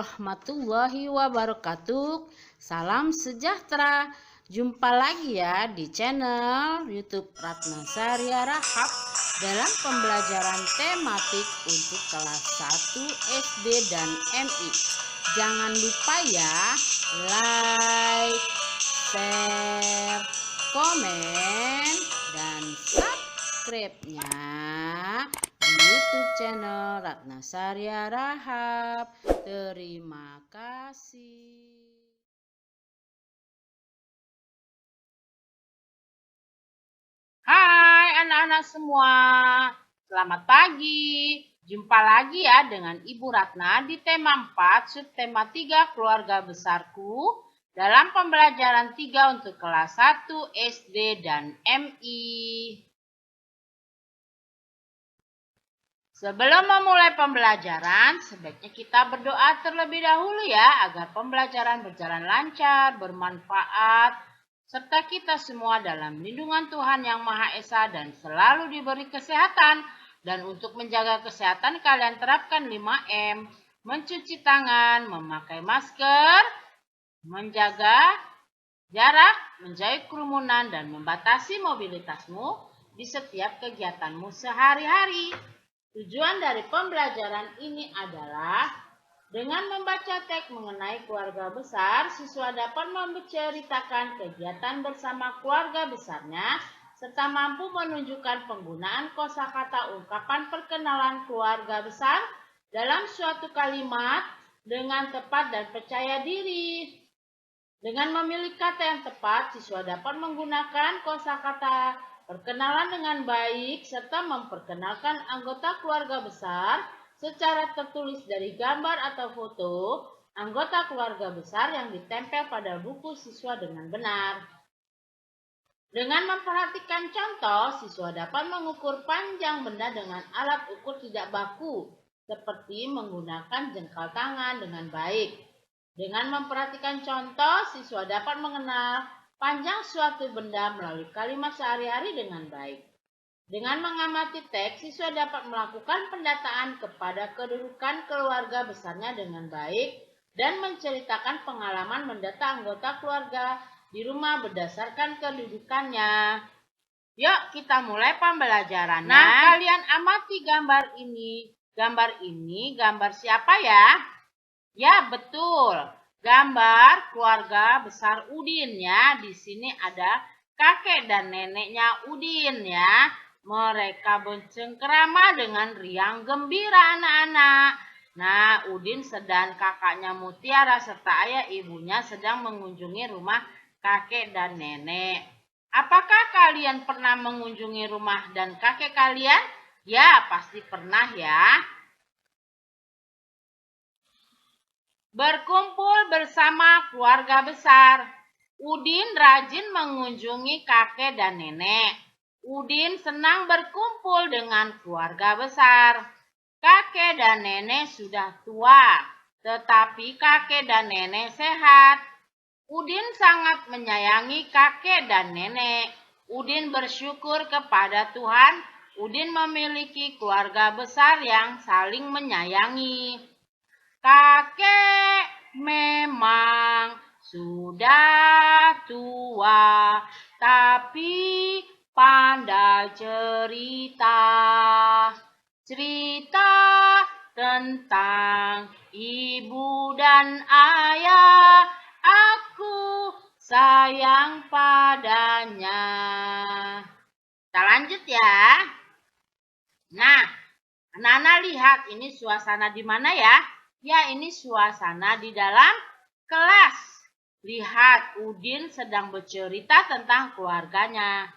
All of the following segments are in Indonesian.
warahmatullahi wabarakatuh. Salam sejahtera. Jumpa lagi ya di channel YouTube Ratna Saria Rahab dalam pembelajaran tematik untuk kelas 1 SD dan MI. Jangan lupa ya, like, share, komen, dan subscribe-nya di YouTube channel Ratna Saria Rahab. Terima kasih. Hai anak-anak semua, selamat pagi. Jumpa lagi ya dengan Ibu Ratna di tema 4, subtema 3 keluarga besarku dalam pembelajaran 3 untuk kelas 1 SD dan MI. Sebelum memulai pembelajaran, sebaiknya kita berdoa terlebih dahulu ya, agar pembelajaran berjalan lancar, bermanfaat, serta kita semua dalam lindungan Tuhan Yang Maha Esa dan selalu diberi kesehatan. Dan untuk menjaga kesehatan, kalian terapkan 5M, mencuci tangan, memakai masker, menjaga jarak, menjauhi kerumunan, dan membatasi mobilitasmu di setiap kegiatanmu sehari-hari. Tujuan dari pembelajaran ini adalah dengan membaca teks mengenai keluarga besar, siswa dapat menceritakan kegiatan bersama keluarga besarnya, serta mampu menunjukkan penggunaan kosakata ungkapan perkenalan keluarga besar dalam suatu kalimat dengan tepat dan percaya diri. Dengan memilih kata yang tepat, siswa dapat menggunakan kosakata perkenalan dengan baik, serta memperkenalkan anggota keluarga besar secara tertulis dari gambar atau foto anggota keluarga besar yang ditempel pada buku siswa dengan benar. Dengan memperhatikan contoh, siswa dapat mengukur panjang benda dengan alat ukur tidak baku, seperti menggunakan jengkal tangan dengan baik. Dengan memperhatikan contoh, siswa dapat mengenal panjang suatu benda melalui kalimat sehari-hari dengan baik. Dengan mengamati teks, siswa dapat melakukan pendataan kepada kedudukan keluarga besarnya dengan baik dan menceritakan pengalaman mendata anggota keluarga di rumah berdasarkan kedudukannya. Yuk kita mulai pembelajarannya. Nah, kalian amati gambar ini. Gambar siapa ya? Ya, betul. Gambar keluarga besar Udin ya. Di sini ada kakek dan neneknya Udin ya. Mereka bercengkerama dengan riang gembira anak-anak. Nah, Udin dan kakaknya Mutiara serta ayah ibunya sedang mengunjungi rumah kakek dan nenek. Apakah kalian pernah mengunjungi rumah dan kakek kalian? Ya, pasti pernah ya. Berkumpul bersama keluarga besar. Udin rajin mengunjungi kakek dan nenek. Udin senang berkumpul dengan keluarga besar. Kakek dan nenek sudah tua, tetapi kakek dan nenek sehat. Udin sangat menyayangi kakek dan nenek. Udin bersyukur kepada Tuhan. Udin memiliki keluarga besar yang saling menyayangi. Kakek memang sudah tua, tapi pandai cerita. Cerita tentang ibu dan ayah, aku sayang padanya. Kita lanjut ya. Nah, anak-anak lihat ini suasana di mana ya? Ya, ini suasana di dalam kelas. Lihat, Udin sedang bercerita tentang keluarganya.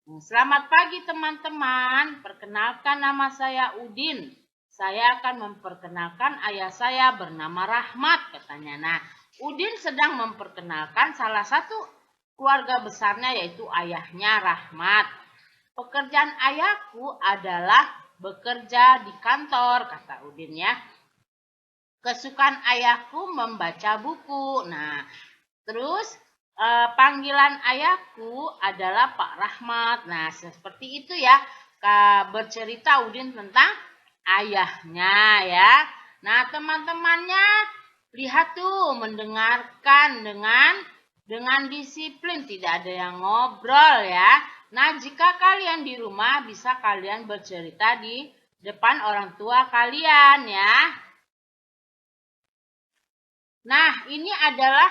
Selamat pagi teman-teman. Perkenalkan, nama saya Udin. Saya akan memperkenalkan ayah saya bernama Rahmat, katanya. Nah, Udin sedang memperkenalkan salah satu keluarga besarnya, yaitu ayahnya Rahmat. Pekerjaan ayahku adalah bekerja di kantor, kata Udin ya. Kesukaan ayahku membaca buku. Nah, terus panggilan ayahku adalah Pak Rahmat. Nah, seperti itu ya. Bercerita Udin tentang ayahnya ya. Nah, teman-temannya Lihat tuh, mendengarkan dengan disiplin, tidak ada yang ngobrol ya. Nah, jika kalian di rumah bisa kalian bercerita di depan orang tua kalian ya. Nah, ini adalah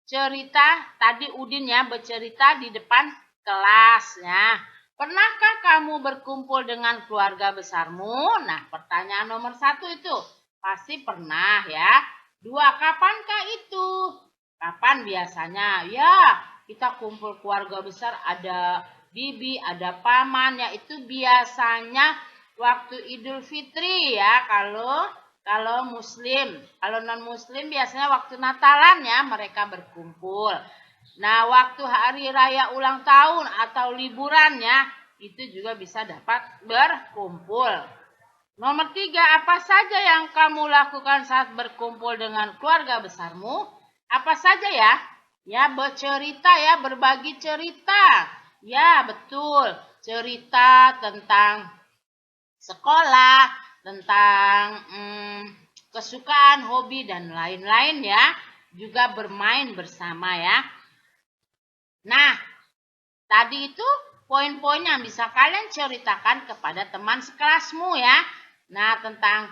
cerita tadi Udin ya, bercerita di depan kelasnya. Pernahkah kamu berkumpul dengan keluarga besarmu? Nah, pertanyaan nomor 1 itu pasti pernah ya. 2, kapankah itu? Kapan biasanya? Ya, kita kumpul keluarga besar, ada bibi, ada paman ya, itu biasanya waktu Idul Fitri ya. Kalau muslim, kalau non muslim biasanya waktu Natalan ya mereka berkumpul. Nah, waktu hari raya ulang tahun atau liburan ya, itu juga bisa dapat berkumpul. Nomor 3, apa saja yang kamu lakukan saat berkumpul dengan keluarga besarmu? Apa saja ya? Ya, bercerita ya, berbagi cerita. Ya, betul. Cerita tentang sekolah, tentang kesukaan, hobi, dan lain-lain ya. Juga bermain bersama ya. Nah, tadi itu poin-poin yang bisa kalian ceritakan kepada teman sekelasmu ya. Nah, tentang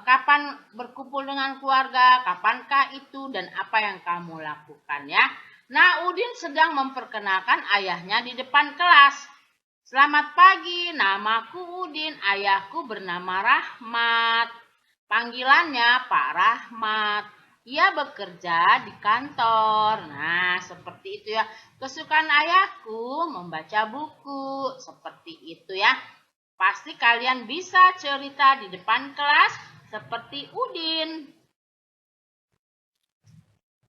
kapan berkumpul dengan keluarga, kapankah itu, dan apa yang kamu lakukan ya. Nah, Udin sedang memperkenalkan ayahnya di depan kelas. Selamat pagi, namaku Udin, ayahku bernama Rahmat. Panggilannya Pak Rahmat. Ia bekerja di kantor. Nah, seperti itu ya. Kesukaan ayahku membaca buku. Seperti itu ya. Pasti kalian bisa cerita di depan kelas seperti Udin.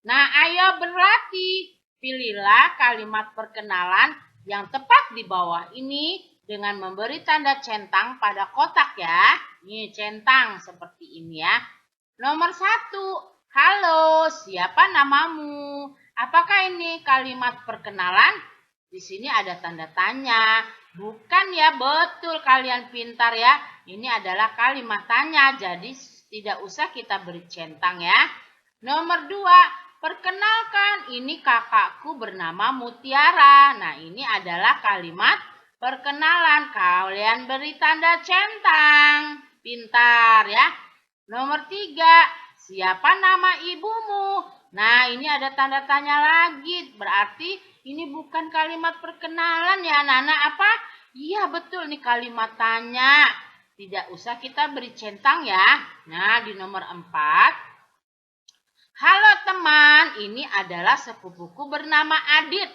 Nah, ayo berlatih. Pilihlah kalimat perkenalan yang tepat di bawah ini dengan memberi tanda centang pada kotak ya. Ini centang seperti ini ya. Nomor 1. Halo, siapa namamu? Apakah ini kalimat perkenalan? Di sini ada tanda tanya. Bukan ya, betul kalian pintar ya. Ini adalah kalimat tanya, jadi tidak usah kita beri centang ya. Nomor 2, perkenalkan, ini kakakku bernama Mutiara. Nah, ini adalah kalimat perkenalan. Kalian beri tanda centang. Pintar ya. Nomor 3, siapa nama ibumu? Nah, ini ada tanda tanya lagi. Berarti ini bukan kalimat perkenalan ya, anak-anak. Apa? Iya, betul nih kalimat tanya. Tidak usah kita beri centang ya. Nah, di nomor 4. Halo teman, ini adalah sepupuku bernama Adit.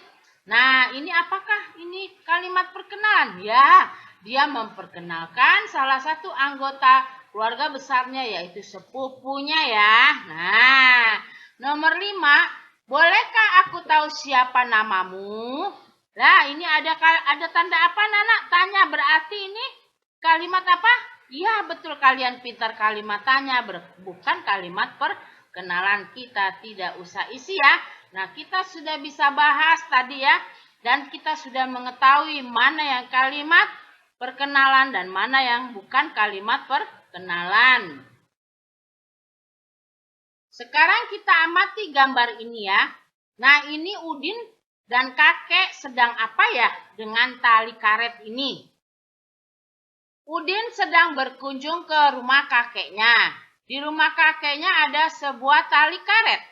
Nah, ini apakah ini kalimat perkenalan? Ya, dia memperkenalkan salah satu anggota keluarga besarnya yaitu sepupunya ya. Nah, nomor 5, bolehkah aku tahu siapa namamu? Nah, ini ada tanda apa, Nana? Tanya, berarti ini kalimat apa? Iya, betul kalian pintar, kalimat tanya, bukan kalimat perkenalan. Kita tidak usah isi ya. Nah, kita sudah bisa bahas tadi ya. Dan kita sudah mengetahui mana yang kalimat perkenalan dan mana yang bukan kalimat perkenalan. Sekarang kita amati gambar ini ya. Nah, ini Udin dan kakek sedang apa ya dengan tali karet ini? Udin sedang berkunjung ke rumah kakeknya. Di rumah kakeknya ada sebuah tali karet.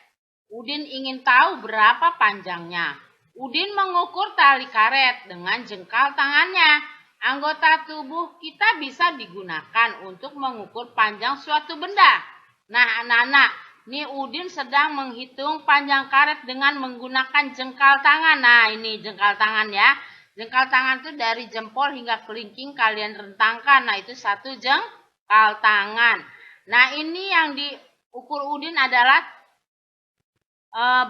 Udin ingin tahu berapa panjangnya. Udin mengukur tali karet dengan jengkal tangannya. Anggota tubuh kita bisa digunakan untuk mengukur panjang suatu benda. Nah, anak-anak, nih Udin sedang menghitung panjang karet dengan menggunakan jengkal tangan. Nah, ini jengkal tangan ya. Jengkal tangan itu dari jempol hingga kelingking kalian rentangkan. Nah, itu satu jengkal tangan. Nah, ini yang diukur Udin adalah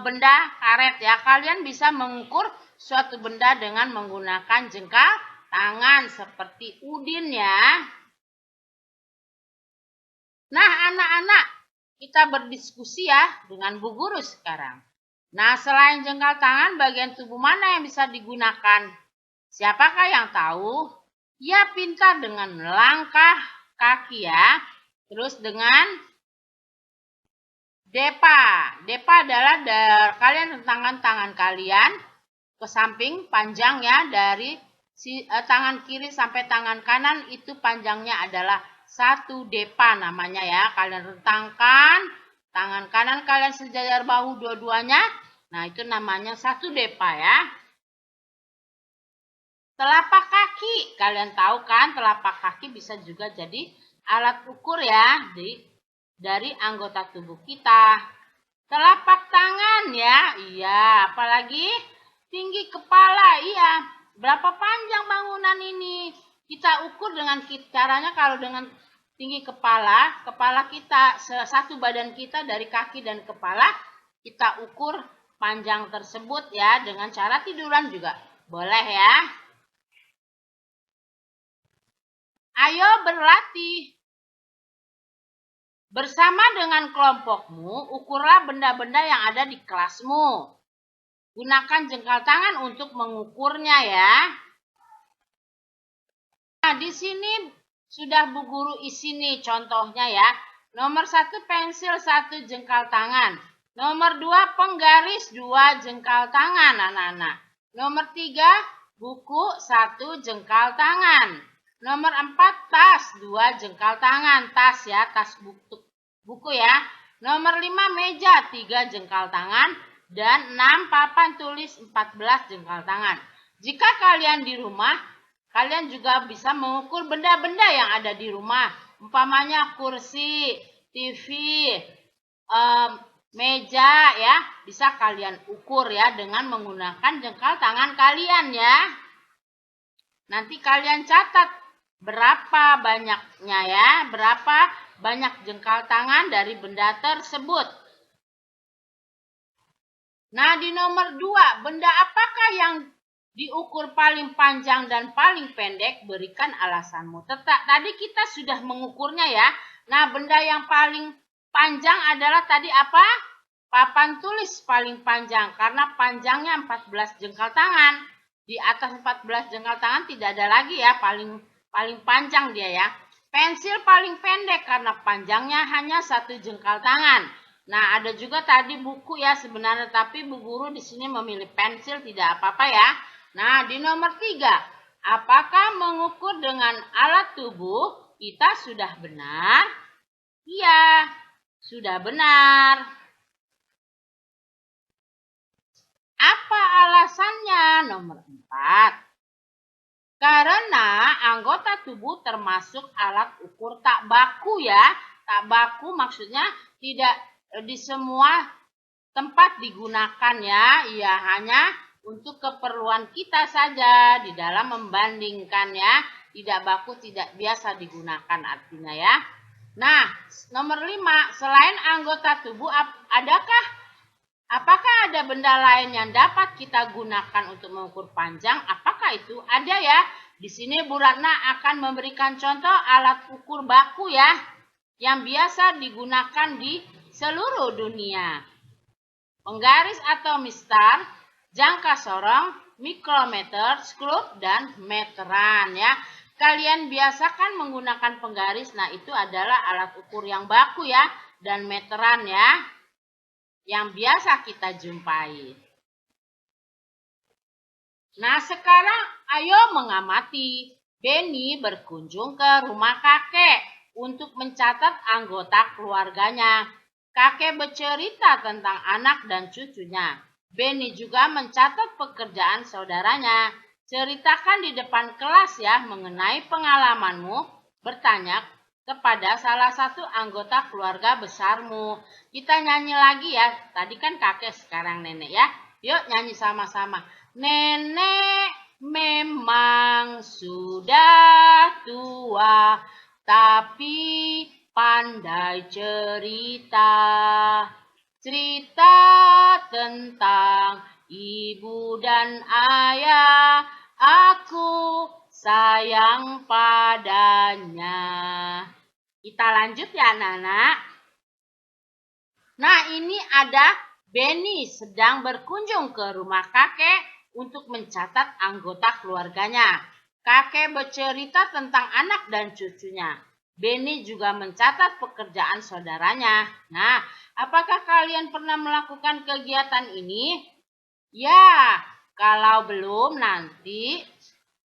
benda karet ya. Kalian bisa mengukur suatu benda dengan menggunakan jengkal tangan seperti Udin ya. Nah, anak-anak, kita berdiskusi ya dengan Bu Guru sekarang. Nah, selain jengkal tangan, bagian tubuh mana yang bisa digunakan? Siapakah yang tahu? Ya, pintar dengan langkah kaki ya. Terus dengan Depa. Depa adalah kalian rentangkan tangan kalian ke samping panjang ya, dari tangan kiri sampai tangan kanan itu panjangnya adalah 1 depa namanya ya. Kalian rentangkan tangan kanan kalian sejajar bahu dua-duanya. Nah, itu namanya 1 depa ya. Telapak kaki, kalian tahu kan telapak kaki bisa juga jadi alat ukur ya dari anggota tubuh kita. Telapak tangan ya, iya. Apalagi tinggi kepala, iya. Berapa panjang bangunan ini? Kita ukur dengan caranya kalau dengan tinggi kepala kita, satu badan kita dari kaki dan kepala, kita ukur panjang tersebut ya dengan cara tiduran juga. Boleh ya. Ayo berlatih. Bersama dengan kelompokmu, ukurlah benda-benda yang ada di kelasmu. Gunakan jengkal tangan untuk mengukurnya ya. Nah, di sini sudah Bu Guru isi nih contohnya ya. Nomor 1 pensil 1 jengkal tangan. Nomor 2 penggaris 2 jengkal tangan anak-anak. Nomor 3 buku 1 jengkal tangan. Nomor 4 tas 2 jengkal tangan. Tas ya, tas buku ya. Nomor 5 meja 3 jengkal tangan. Dan 6 papan tulis 14 jengkal tangan. Jika kalian di rumah, kalian juga bisa mengukur benda-benda yang ada di rumah. Umpamanya kursi, TV, meja ya. Bisa kalian ukur ya dengan menggunakan jengkal tangan kalian ya. Nanti kalian catat berapa banyaknya ya, berapa banyak jengkal tangan dari benda tersebut. Nah, di nomor 2, benda apakah yang diukur paling panjang dan paling pendek? Berikan alasanmu. Tadi kita sudah mengukurnya ya. Nah, benda yang paling panjang adalah tadi apa? Papan tulis paling panjang karena panjangnya 14 jengkal tangan. Di atas 14 jengkal tangan tidak ada lagi ya, paling panjang dia ya. Pensil paling pendek karena panjangnya hanya 1 jengkal tangan. Nah, ada juga tadi buku ya sebenarnya, tapi Bu Guru di sini memilih pensil, tidak apa-apa ya. Nah, di nomor 3, apakah mengukur dengan alat tubuh kita sudah benar? Iya, sudah benar. Apa alasannya? Nomor 4. Karena anggota tubuh termasuk alat ukur tak baku ya. Tak baku maksudnya tidak di semua tempat digunakan ya. Ia hanya untuk keperluan kita saja di dalam membandingkan ya. Tidak baku, tidak biasa digunakan artinya ya. Nah, nomor 5, selain anggota tubuh apakah ada benda lain yang dapat kita gunakan untuk mengukur panjang? Apakah itu? Ada ya. Di sini Bu Ratna akan memberikan contoh alat ukur baku ya, yang biasa digunakan di seluruh dunia. Penggaris atau mistar, jangka sorong, mikrometer, skrup, dan meteran ya. Kalian biasakan menggunakan penggaris. Nah, itu adalah alat ukur yang baku ya, dan meteran ya, yang biasa kita jumpai. Nah, sekarang ayo mengamati. Benny berkunjung ke rumah kakek untuk mencatat anggota keluarganya. Kakek bercerita tentang anak dan cucunya. Benny juga mencatat pekerjaan saudaranya. Ceritakan di depan kelas ya mengenai pengalamanmu. Bertanya kepada salah satu anggota keluarga besarmu. Kita nyanyi lagi ya. Tadi kan kakek, sekarang nenek ya. Yuk nyanyi sama-sama. Nenek memang sudah tua, tapi pandai cerita. Cerita tentang ibu dan ayah, aku sayang padanya. Kita lanjut ya anak-anak. Nah, ini ada Benny sedang berkunjung ke rumah kakek untuk mencatat anggota keluarganya. Kakek bercerita tentang anak dan cucunya. Benny juga mencatat pekerjaan saudaranya. Nah, apakah kalian pernah melakukan kegiatan ini? Ya, kalau belum nanti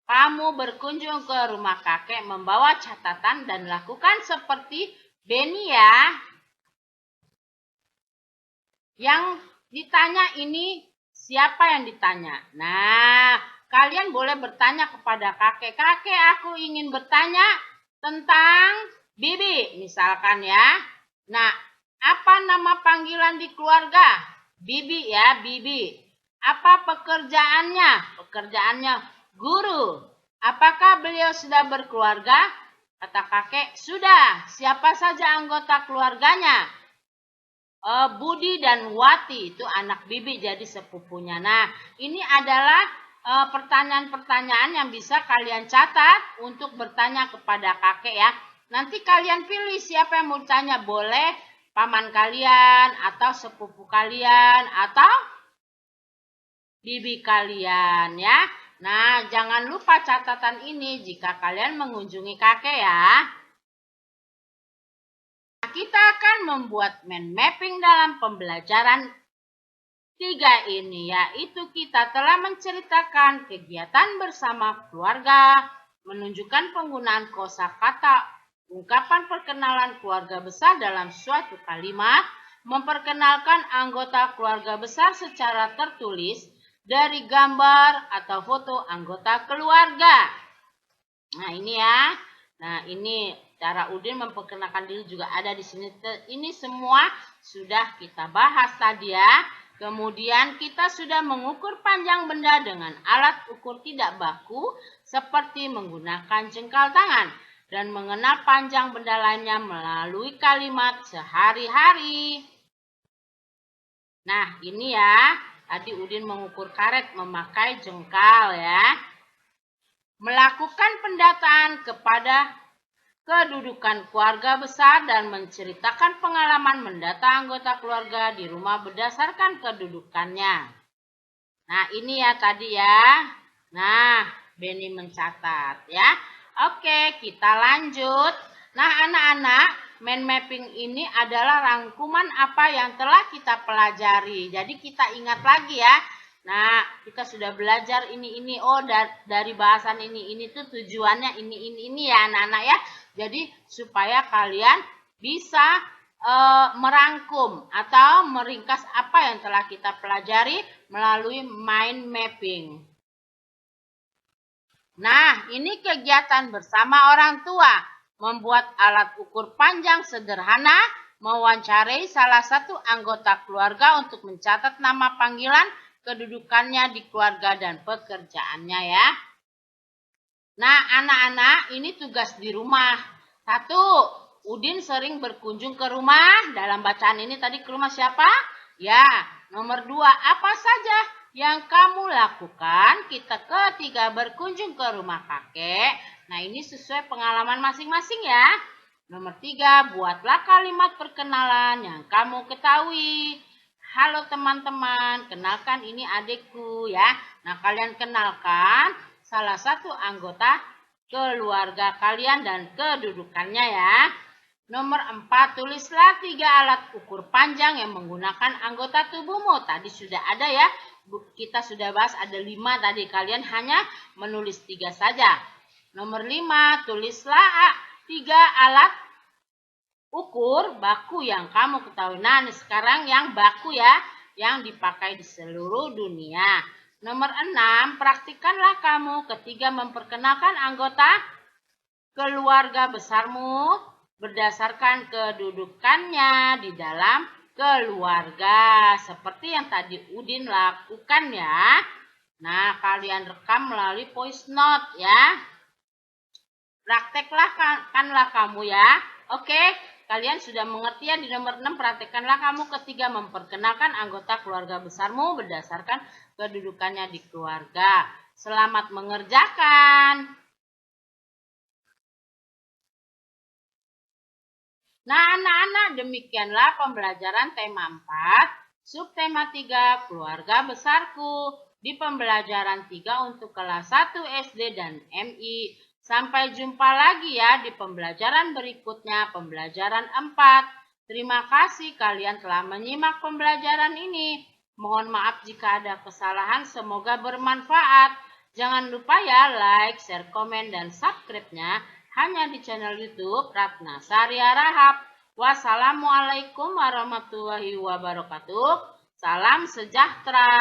kamu berkunjung ke rumah kakek membawa catatan dan lakukan seperti Benny ya. Yang ditanya ini siapa yang ditanya? Nah, kalian boleh bertanya kepada kakek. Kakek, aku ingin bertanya tentang Bibi, misalkan ya. Nah, apa nama panggilan di keluarga? Bibi ya, Bibi. Apa pekerjaannya? Pekerjaannya guru. Apakah beliau sudah berkeluarga? Kata kakek, sudah. Siapa saja anggota keluarganya? Budi dan Wati, itu anak Bibi jadi sepupunya. Nah, ini adalah pertanyaan-pertanyaan yang bisa kalian catat untuk bertanya kepada kakek ya. Nanti kalian pilih siapa yang mau tanya, boleh paman kalian atau sepupu kalian atau bibi kalian ya. Nah, jangan lupa catatan ini jika kalian mengunjungi kakek ya. Kita akan membuat mind mapping dalam pembelajaran 3 ini, yaitu kita telah menceritakan kegiatan bersama keluarga, menunjukkan penggunaan kosakata, ungkapan perkenalan keluarga besar dalam suatu kalimat, memperkenalkan anggota keluarga besar secara tertulis dari gambar atau foto anggota keluarga. Nah, ini ya. Nah, ini cara Udin memperkenalkan diri juga ada di sini. Ini semua sudah kita bahas tadi ya. Kemudian kita sudah mengukur panjang benda dengan alat ukur tidak baku seperti menggunakan jengkal tangan dan mengenal panjang benda lainnya melalui kalimat sehari-hari. Nah, ini ya. Tadi Udin mengukur karet memakai jengkal ya. Melakukan pendataan kepada kedudukan keluarga besar dan menceritakan pengalaman mendata anggota keluarga di rumah berdasarkan kedudukannya. Nah, ini ya tadi ya. Nah, Benny mencatat ya. Oke, kita lanjut. Nah, anak-anak, mind mapping ini adalah rangkuman apa yang telah kita pelajari. Jadi kita ingat lagi ya. Nah, kita sudah belajar ini. Oh, dari bahasan ini tuh tujuannya ini ya anak-anak ya. Jadi supaya kalian bisa merangkum atau meringkas apa yang telah kita pelajari melalui mind mapping. Nah, ini kegiatan bersama orang tua. Membuat alat ukur panjang sederhana, mewawancarai salah satu anggota keluarga untuk mencatat nama panggilan, kedudukannya di keluarga dan pekerjaannya ya. Nah, anak-anak, ini tugas di rumah. 1. Udin sering berkunjung ke rumah. Dalam bacaan ini tadi ke rumah siapa? Ya. Nomor 2, apa saja yang kamu lakukan ketika berkunjung ke rumah kakek? Nah, ini sesuai pengalaman masing-masing ya. Nomor 3, buatlah kalimat perkenalan yang kamu ketahui. Halo teman-teman, kenalkan ini adikku ya. Nah, kalian kenalkan salah satu anggota keluarga kalian dan kedudukannya ya. Nomor 4, tulislah 3 alat ukur panjang yang menggunakan anggota tubuhmu. Tadi sudah ada ya, kita sudah bahas ada 5 tadi. Kalian hanya menulis 3 saja. Nomor 5, tulislah 3 alat ukur baku yang kamu ketahui. Nah, sekarang yang baku ya, yang dipakai di seluruh dunia. Nomor 6, praktikkanlah kamu ketika memperkenalkan anggota keluarga besarmu berdasarkan kedudukannya di dalam keluarga. Seperti yang tadi Udin lakukan ya. Nah, kalian rekam melalui voice note ya. Prakteklah kanlah kamu ya. Oke, kalian sudah mengerti ya di nomor 6, praktekkanlah kamu ketika memperkenalkan anggota keluarga besarmu berdasarkan kedudukannya di keluarga. Selamat mengerjakan. Nah, anak-anak, demikianlah pembelajaran tema 4, subtema 3, keluarga besarku. Di pembelajaran 3 untuk kelas 1 SD dan MI. Sampai jumpa lagi ya di pembelajaran berikutnya, pembelajaran 4. Terima kasih kalian telah menyimak pembelajaran ini. Mohon maaf jika ada kesalahan, semoga bermanfaat. Jangan lupa ya like, share, komen, dan subscribe-nya hanya di channel YouTube Ratna Saria Rahab. Wassalamualaikum warahmatullahi wabarakatuh. Salam sejahtera.